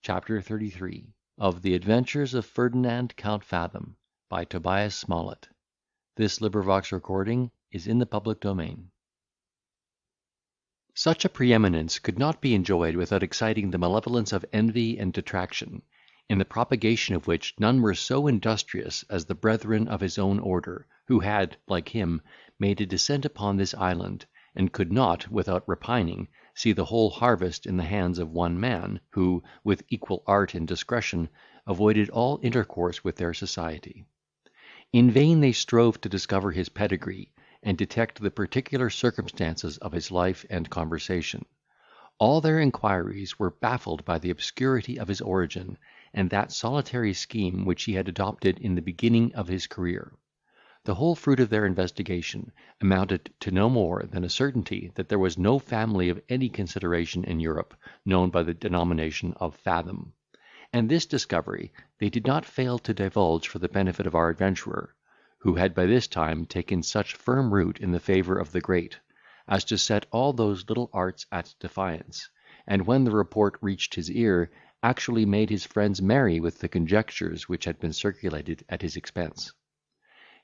CHAPTER 33 of the Adventures of Ferdinand Count Fathom, by Tobias Smollett. Recording is in the public domain. Such a preeminence could not be enjoyed without exciting the malevolence of envy and detraction, in the propagation of which none were so industrious as the brethren of his own order, who had, like him, made a descent upon this island, and could not, without repining, see the whole harvest in the hands of one man, who, with equal art and discretion, avoided all intercourse with their society. In vain they strove to discover his pedigree, and detect the particular circumstances of his life and conversation. All their inquiries were baffled by the obscurity of his origin, and that solitary scheme which he had adopted in the beginning of his career. The whole fruit of their investigation amounted to no more than a certainty that there was no family of any consideration in Europe known by the denomination of Fathom; and this discovery they did not fail to divulge for the benefit of our adventurer, who had by this time taken such firm root in the favour of the great, as to set all those little arts at defiance, and, when the report reached his ear, actually made his friends merry with the conjectures which had been circulated at his expense.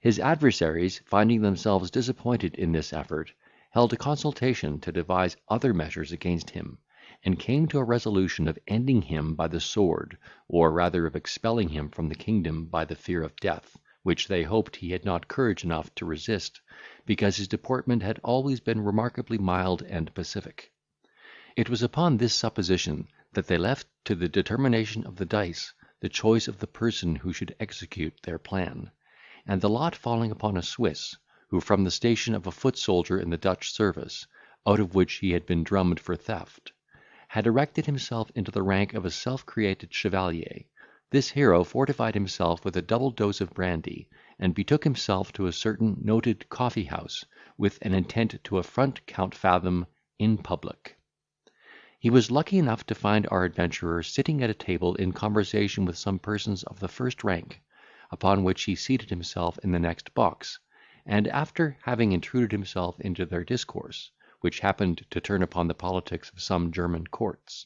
His adversaries, finding themselves disappointed in this effort, held a consultation to devise other measures against him, and came to a resolution of ending him by the sword, or rather of expelling him from the kingdom by the fear of death, which they hoped he had not courage enough to resist, because his deportment had always been remarkably mild and pacific. It was upon this supposition that they left to the determination of the dice the choice of the person who should execute their plan; and the lot falling upon a Swiss, who, from the station of a foot soldier in the Dutch service, out of which he had been drummed for theft, had erected himself into the rank of a self-created chevalier, this hero fortified himself with a double dose of brandy, and betook himself to a certain noted coffee house, with an intent to affront Count Fathom in public. He was lucky enough to find our adventurer sitting at a table in conversation with some persons of the first rank, upon which he seated himself in the next box, and, after having intruded himself into their discourse, which happened to turn upon the politics of some German courts,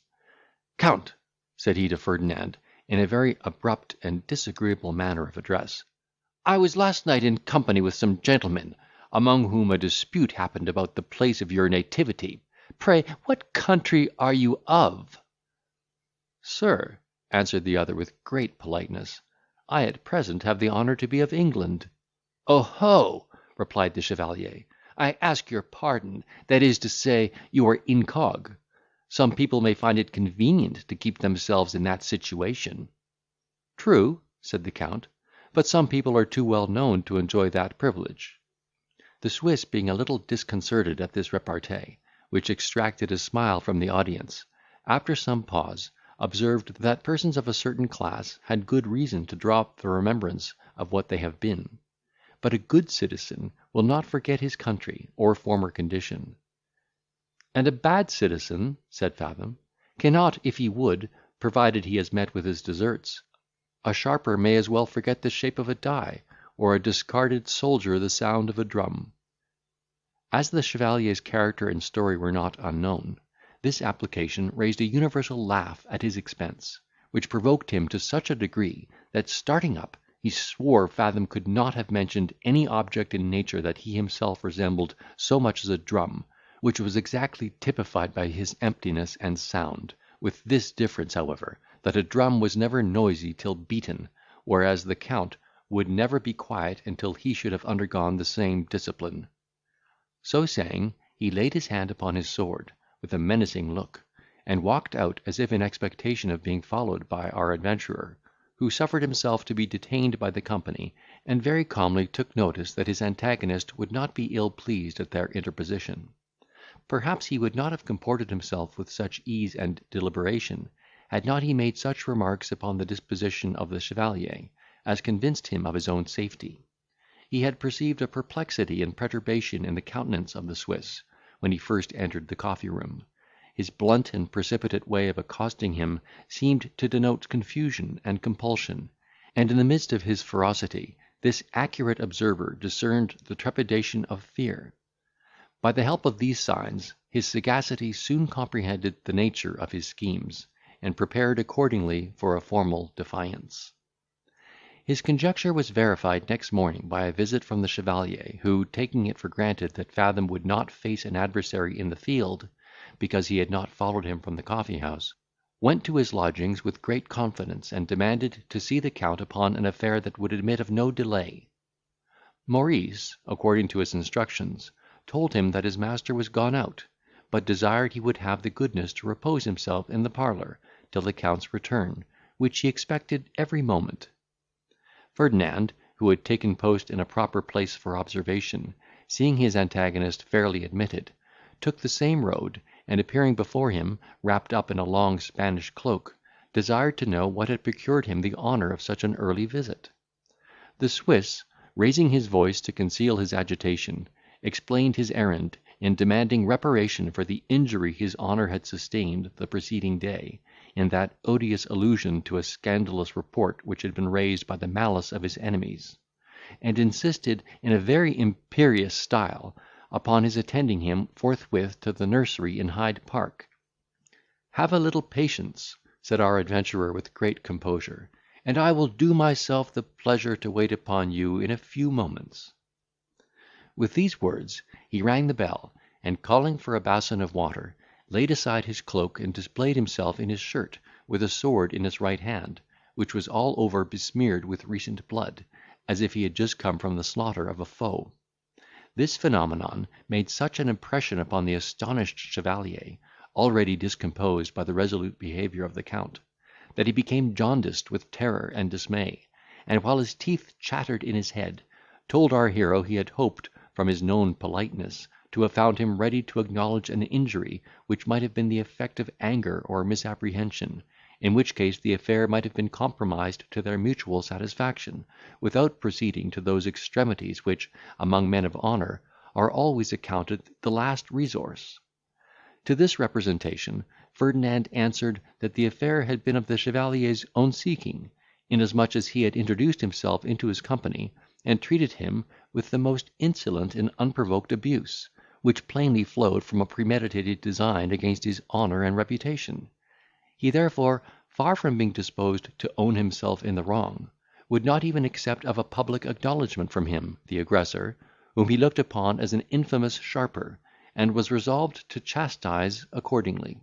"Count," said he to Ferdinand, in a very abrupt and disagreeable manner of address, "I was last night in company with some gentlemen, among whom a dispute happened about the place of your nativity. Pray, what country are you of?" "Sir," answered the other with great politeness, "I at present have the honour to be of England." "Oho!" replied the chevalier, "I ask your pardon, that is to say, you are incog. Some people may find it convenient to keep themselves in that situation." "True," said the Count, "but some people are too well known to enjoy that privilege." The Swiss, being a little disconcerted at this repartee, which extracted a smile from the audience, after some pause, observed that persons of a certain class had good reason to drop the remembrance of what they have been; but a good citizen will not forget his country or former condition. "And a bad citizen," said Fathom, "cannot, if he would, provided he has met with his deserts. A sharper may as well forget the shape of a die, or a discarded soldier the sound of a drum." As the chevalier's character and story were not unknown, this application raised a universal laugh at his expense, which provoked him to such a degree, that, starting up, he swore Fathom could not have mentioned any object in nature that he himself resembled so much as a drum, which was exactly typified by his emptiness and sound, with this difference, however, that a drum was never noisy till beaten, whereas the Count would never be quiet until he should have undergone the same discipline. So saying, he laid his hand upon his sword, with a menacing look, and walked out as if in expectation of being followed by our adventurer, who suffered himself to be detained by the company, and very calmly took notice that his antagonist would not be ill pleased at their interposition. Perhaps he would not have comported himself with such ease and deliberation, had not he made such remarks upon the disposition of the chevalier, as convinced him of his own safety. He had perceived a perplexity and perturbation in the countenance of the Swiss, when he first entered the coffee room. His blunt and precipitate way of accosting him seemed to denote confusion and compulsion, and in the midst of his ferocity, this accurate observer discerned the trepidation of fear. By the help of these signs, his sagacity soon comprehended the nature of his schemes, and prepared accordingly for a formal defiance. His conjecture was verified next morning by a visit from the Chevalier, who, taking it for granted that Fathom would not face an adversary in the field, because he had not followed him from the coffee-house, went to his lodgings with great confidence, and demanded to see the Count upon an affair that would admit of no delay. Maurice, according to his instructions, told him that his master was gone out, but desired he would have the goodness to repose himself in the parlour till the Count's return, which he expected every moment. Ferdinand, who had taken post in a proper place for observation, seeing his antagonist fairly admitted, took the same road, and appearing before him, wrapped up in a long Spanish cloak, desired to know what had procured him the honour of such an early visit. The Swiss, raising his voice to conceal his agitation, explained his errand, in demanding reparation for the injury his honour had sustained the preceding day, in that odious allusion to a scandalous report which had been raised by the malice of his enemies, and insisted in a very imperious style upon his attending him forthwith to the nursery in Hyde Park. "Have a little patience," said our adventurer with great composure, "and I will do myself the pleasure to wait upon you in a few moments." With these words he rang the bell, and, calling for a basin of water, laid aside his cloak, and displayed himself in his shirt, with a sword in his right hand, which was all over besmeared with recent blood, as if he had just come from the slaughter of a foe. This phenomenon made such an impression upon the astonished Chevalier, already discomposed by the resolute behaviour of the Count, that he became jaundiced with terror and dismay, and, while his teeth chattered in his head, told our hero he had hoped, from his known politeness, to have found him ready to acknowledge an injury which might have been the effect of anger or misapprehension, in which case the affair might have been compromised to their mutual satisfaction, without proceeding to those extremities which, among men of honour, are always accounted the last resource. To this representation Ferdinand answered, that the affair had been of the Chevalier's own seeking, inasmuch as he had introduced himself into his company, and treated him with the most insolent and unprovoked abuse, which plainly flowed from a premeditated design against his honour and reputation. He therefore, far from being disposed to own himself in the wrong, would not even accept of a public acknowledgment from him, the aggressor, whom he looked upon as an infamous sharper, and was resolved to chastise accordingly.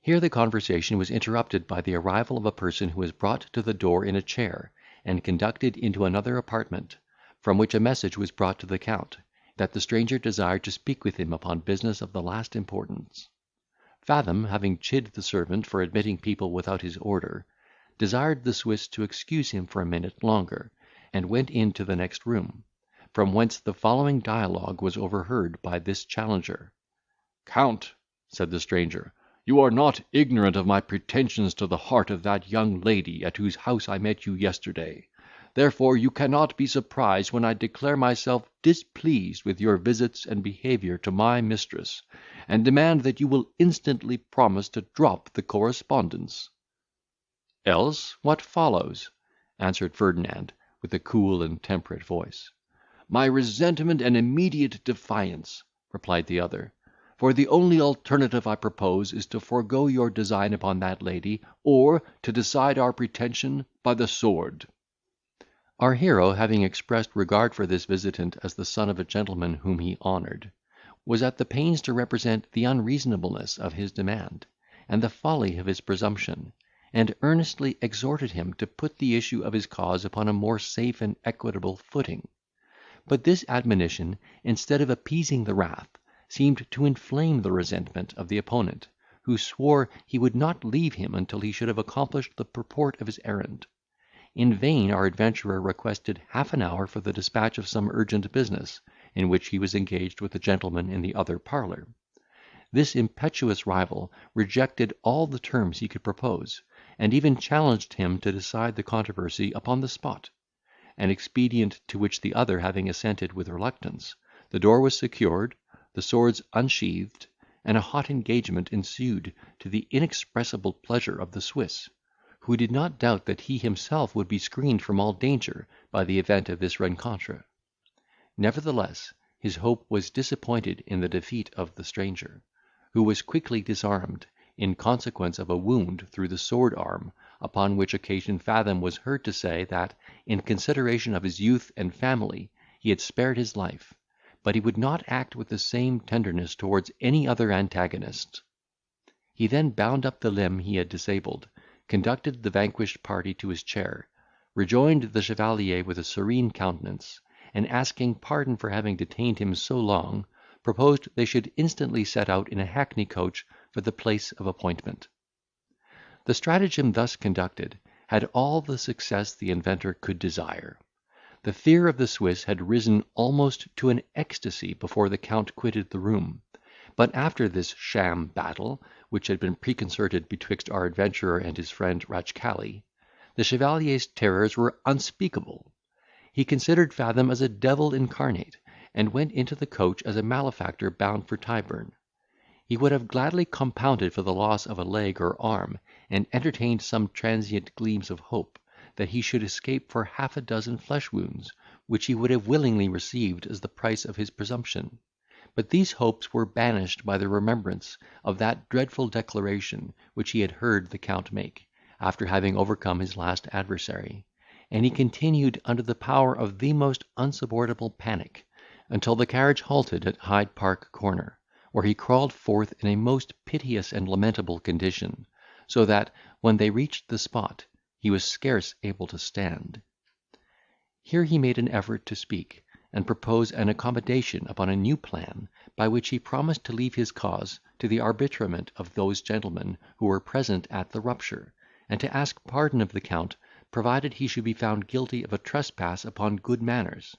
Here the conversation was interrupted by the arrival of a person who was brought to the door in a chair, and conducted into another apartment, from which a message was brought to the Count, that the stranger desired to speak with him upon business of the last importance. Fathom, having chid the servant for admitting people without his order, desired the Swiss to excuse him for a minute longer, and went into the next room, from whence the following dialogue was overheard by this challenger. "Count," said the stranger, "you are not ignorant of my pretensions to the heart of that young lady at whose house I met you yesterday; therefore you cannot be surprised when I declare myself displeased with your visits and behaviour to my mistress, and demand that you will instantly promise to drop the correspondence." "Else what follows?" answered Ferdinand, with a cool and temperate voice. "My resentment and immediate defiance," replied the other; "for the only alternative I propose is to forego your design upon that lady, or to decide our pretension by the sword." Our hero, having expressed regard for this visitant as the son of a gentleman whom he honoured, was at the pains to represent the unreasonableness of his demand, and the folly of his presumption, and earnestly exhorted him to put the issue of his cause upon a more safe and equitable footing. But this admonition, instead of appeasing the wrath, seemed to inflame the resentment of the opponent, who swore he would not leave him until he should have accomplished the purport of his errand. In vain our adventurer requested half an hour for the despatch of some urgent business, in which he was engaged with a gentleman in the other parlour. This impetuous rival rejected all the terms he could propose, and even challenged him to decide the controversy upon the spot; an expedient to which the other having assented with reluctance, the door was secured, the swords unsheathed, and a hot engagement ensued, to the inexpressible pleasure of the Swiss, who did not doubt that he himself would be screened from all danger by the event of this rencontre. Nevertheless, his hope was disappointed in the defeat of the stranger, who was quickly disarmed, in consequence of a wound through the sword arm, upon which occasion Fathom was heard to say, that, in consideration of his youth and family, he had spared his life, but he would not act with the same tenderness towards any other antagonist. He then bound up the limb he had disabled, conducted the vanquished party to his chair, rejoined the chevalier with a serene countenance, and, asking pardon for having detained him so long, proposed they should instantly set out in a hackney coach for the place of appointment. The stratagem thus conducted had all the success the inventor could desire. The fear of the Swiss had risen almost to an ecstasy before the Count quitted the room; but after this sham battle, which had been preconcerted betwixt our adventurer and his friend Ratchcali, the chevalier's terrors were unspeakable. He considered Fathom as a devil incarnate, and went into the coach as a malefactor bound for Tyburn. He would have gladly compounded for the loss of a leg or arm, and entertained some transient gleams of hope that he should escape for half a dozen flesh wounds, which he would have willingly received as the price of his presumption; but these hopes were banished by the remembrance of that dreadful declaration which he had heard the Count make, after having overcome his last adversary, and he continued under the power of the most unsupportable panic, until the carriage halted at Hyde Park Corner, where he crawled forth in a most piteous and lamentable condition, so that, when they reached the spot, he was scarce able to stand. Here he made an effort to speak, and propose an accommodation upon a new plan, by which he promised to leave his cause to the arbitrament of those gentlemen who were present at the rupture, and to ask pardon of the Count, provided he should be found guilty of a trespass upon good manners.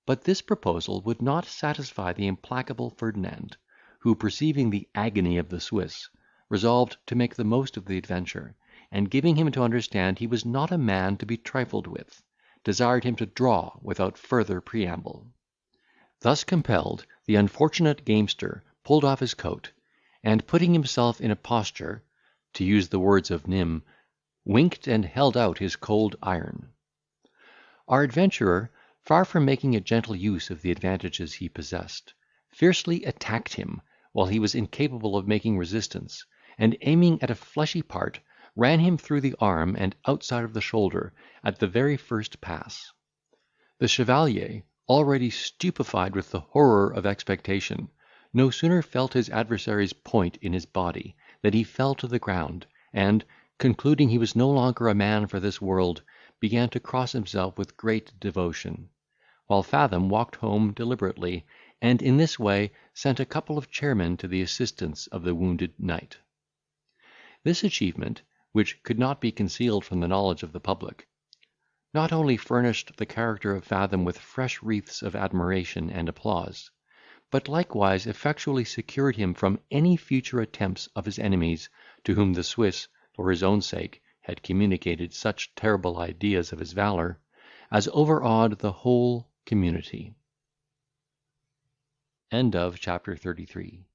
But this proposal would not satisfy the implacable Ferdinand, who, perceiving the agony of the Swiss, resolved to make the most of the adventure, and, giving him to understand he was not a man to be trifled with, desired him to draw without further preamble. Thus compelled, the unfortunate gamester pulled off his coat, and, putting himself in a posture, to use the words of Nym, winked and held out his cold iron. Our adventurer, far from making a gentle use of the advantages he possessed, fiercely attacked him, while he was incapable of making resistance, and, aiming at a fleshy part, ran him through the arm and outside of the shoulder at the very first pass. The chevalier, already stupefied with the horror of expectation, no sooner felt his adversary's point in his body than he fell to the ground, and, concluding he was no longer a man for this world, began to cross himself with great devotion, while Fathom walked home deliberately, and in this way sent a couple of chairmen to the assistance of the wounded knight. This achievement, which could not be concealed from the knowledge of the public, not only furnished the character of Fathom with fresh wreaths of admiration and applause, but likewise effectually secured him from any future attempts of his enemies, to whom the Swiss, for his own sake, had communicated such terrible ideas of his valour, as overawed the whole community. Chapter 33.